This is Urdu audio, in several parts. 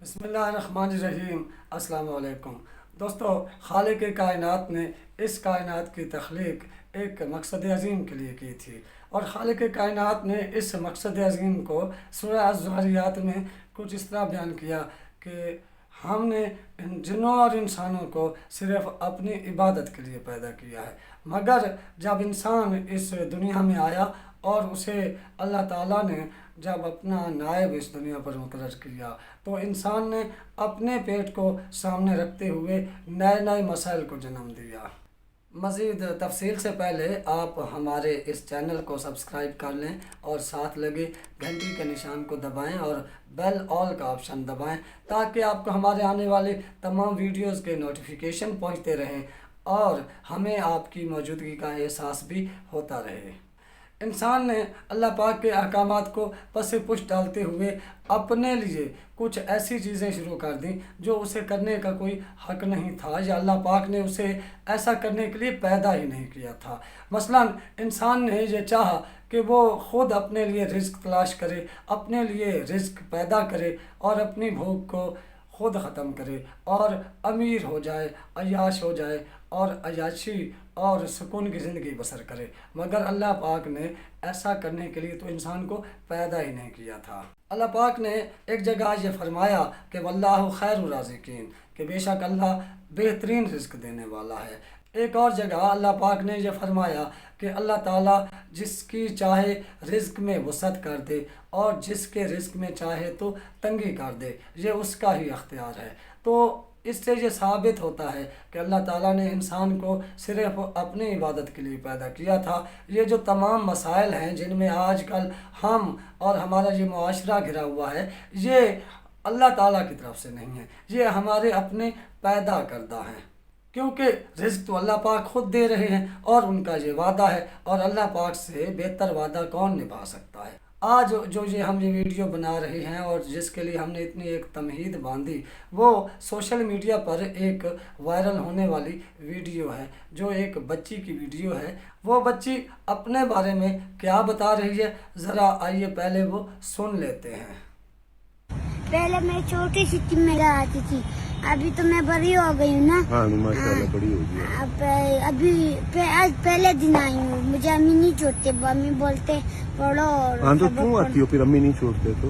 بسم اللہ الرحمن الرحیم۔ السلام علیکم دوستو، خالق کائنات نے اس کائنات کی تخلیق ایک مقصد عظیم کے لیے کی تھی، اور خالق کائنات نے اس مقصد عظیم کو سورہ الذاریات میں کچھ اس طرح بیان کیا کہ ہم نے ان جنوں اور انسانوں کو صرف اپنی عبادت کے لیے پیدا کیا ہے، مگر جب انسان اس دنیا میں آیا اور اسے اللہ تعالیٰ نے جب اپنا نائب اس دنیا پر مقرر کیا تو انسان نے اپنے پیٹ کو سامنے رکھتے ہوئے نئے نئے مسائل کو جنم دیا۔ مزید تفصیل سے پہلے آپ ہمارے اس چینل کو سبسکرائب کر لیں اور ساتھ لگے گھنٹی کے نشان کو دبائیں اور بیل آل کا آپشن دبائیں تاکہ آپ کو ہمارے آنے والے تمام ویڈیوز کے نوٹیفیکیشن پہنچتے رہیں اور ہمیں آپ کی موجودگی کا احساس بھی ہوتا رہے۔ انسان نے اللہ پاک کے احکامات کو پس پش ڈالتے ہوئے اپنے لیے کچھ ایسی چیزیں شروع کر دیں جو اسے کرنے کا کوئی حق نہیں تھا، یا اللہ پاک نے اسے ایسا کرنے کے لیے پیدا ہی نہیں کیا تھا۔ مثلا انسان نے یہ چاہا کہ وہ خود اپنے لیے رزق تلاش کرے، اپنے لیے رزق پیدا کرے اور اپنی بھوک کو خود ختم کرے اور امیر ہو جائے، عیاش ہو جائے اور عیاشی اور سکون کی زندگی بسر کرے، مگر اللہ پاک نے ایسا کرنے کے لیے تو انسان کو پیدا ہی نہیں کیا تھا۔ اللہ پاک نے ایک جگہ یہ فرمایا کہ واللہ خیر الرازقین، کہ بے شک اللہ بہترین رزق دینے والا ہے۔ ایک اور جگہ اللہ پاک نے یہ فرمایا کہ اللہ تعالیٰ جس کی چاہے رزق میں وسعت کر دے اور جس کے رزق میں چاہے تو تنگی کر دے، یہ اس کا ہی اختیار ہے۔ تو اس سے یہ ثابت ہوتا ہے کہ اللہ تعالیٰ نے انسان کو صرف اپنی عبادت کے لیے پیدا کیا تھا۔ یہ جو تمام مسائل ہیں جن میں آج کل ہم اور ہمارا یہ معاشرہ گھرا ہوا ہے، یہ اللہ تعالیٰ کی طرف سے نہیں ہے، یہ ہمارے اپنے پیدا کردہ ہیں، کیونکہ رزق تو اللہ پاک خود دے رہے ہیں اور ان کا یہ وعدہ ہے، اور اللہ پاک سے بہتر وعدہ کون نبھا سکتا ہے۔ آج جو ہم یہ ویڈیو بنا رہے ہیں اور جس کے لیے ہم نے اتنی ایک تمہید باندھی، وہ سوشل میڈیا پر ایک وائرل ہونے والی ویڈیو ہے، جو ایک بچی کی ویڈیو ہے۔ وہ بچی اپنے بارے میں کیا بتا رہی ہے، ذرا آئیے پہلے وہ سن لیتے ہیں۔ پہلے میں چھوٹی سی ٹیم میں آتی تھی، ابھی تو میں بڑی ہو گئی ہوں نا۔ ہاں ماشاءاللہ بڑی ہو گئی۔ ابھی آج پہلے دن آئی ہوں، مجھے امی نہیں چھوڑتے، امی بولتے پڑھو اور ہاں تو کیوں آتی ہو پھر، امی نہیں چھوڑتے تو؟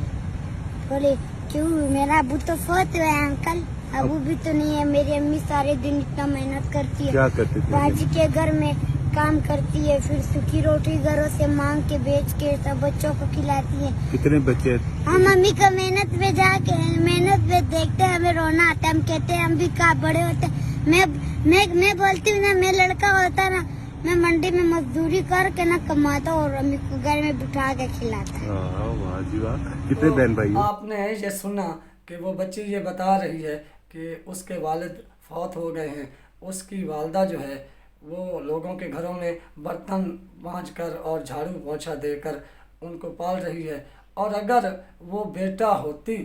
بولے کیوں، میرا ابو تو فوت ہوا ہے انکل، ابو بھی تو نہیں ہے، میری امی سارے دن اتنا محنت کرتی ہے، کیا کرتے تھے؟ باجی کے گھر میں کام کرتی ہے، پھر سوکھی روٹی گھروں سے مانگ کے بیچ کے سب بچوں کو کھلاتی ہے۔ کتنے بچے؟ ہم امی کو محنت پہ جا کے محنت پہ دیکھتے ہیں، ہمیں رونا آتا ہے، ہم کہتے ہیں ہم بھی کہاں بڑے ہوتے ہیں۔ میں بولتی ہوں نا، میں لڑکا ہوتا نا، میں منڈی میں مزدوری کر کے نہ کماتا اور امی کو گھر میں بٹھا کے کھلاتا۔ ہاں واہ جی واہ۔ کتنے بہن بھائی ہیں؟ آپ نے یہ سنا کہ وہ بچی یہ بتا رہی ہے کہ اس کے والد فوت ہو گئے ہیں، اس کی والدہ جو ہے وہ لوگوں کے گھروں میں برتن مانجھ کر اور جھاڑو پوچھا دے کر ان کو پال رہی ہے، اور اگر وہ بیٹا ہوتی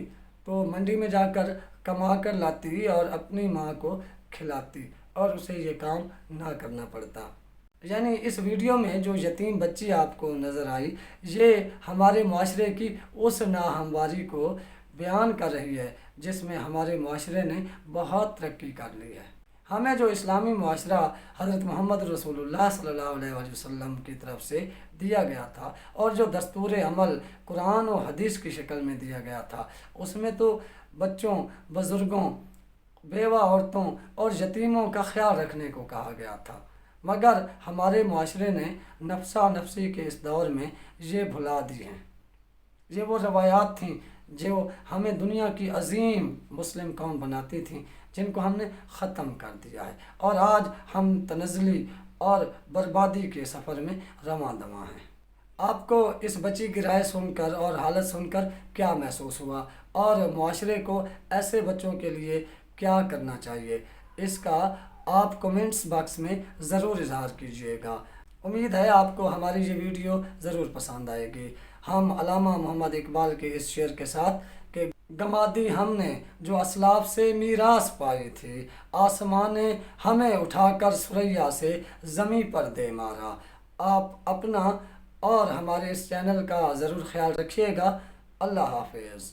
تو منڈی میں جا کر کما کر لاتی اور اپنی ماں کو کھلاتی اور اسے یہ کام نہ کرنا پڑتا۔ یعنی اس ویڈیو میں جو یتیم بچی آپ کو نظر آئی، یہ ہمارے معاشرے کی اس ناہمواری کو بیان کر رہی ہے جس میں ہمارے معاشرے نے بہت ترقی کر لی ہے۔ ہمیں جو اسلامی معاشرہ حضرت محمد رسول اللہ صلی اللہ علیہ وسلم کی طرف سے دیا گیا تھا، اور جو دستور عمل قرآن و حدیث کی شکل میں دیا گیا تھا، اس میں تو بچوں، بزرگوں، بیوہ عورتوں اور یتیموں کا خیال رکھنے کو کہا گیا تھا، مگر ہمارے معاشرے نے نفسا نفسی کے اس دور میں یہ بھلا دی ہیں۔ یہ وہ روایات تھیں جو ہمیں دنیا کی عظیم مسلم قوم بناتی تھیں، جن کو ہم نے ختم کر دیا ہے، اور آج ہم تنزلی اور بربادی کے سفر میں رواں دواں ہیں۔ آپ کو اس بچی کی رائے سن کر اور حالت سن کر کیا محسوس ہوا، اور معاشرے کو ایسے بچوں کے لیے کیا کرنا چاہیے، اس کا آپ کومنٹس باکس میں ضرور اظہار کیجیے گا۔ امید ہے آپ کو ہماری یہ ویڈیو ضرور پسند آئے گی۔ ہم علامہ محمد اقبال کے اس شعر کے ساتھ کہ گمادی ہم نے جو اسلاف سے میراث پائی تھی، آسمان نے ہمیں اٹھا کر ثریا سے زمیں پر دے مارا۔ آپ اپنا اور ہمارے اس چینل کا ضرور خیال رکھیے گا۔ اللہ حافظ۔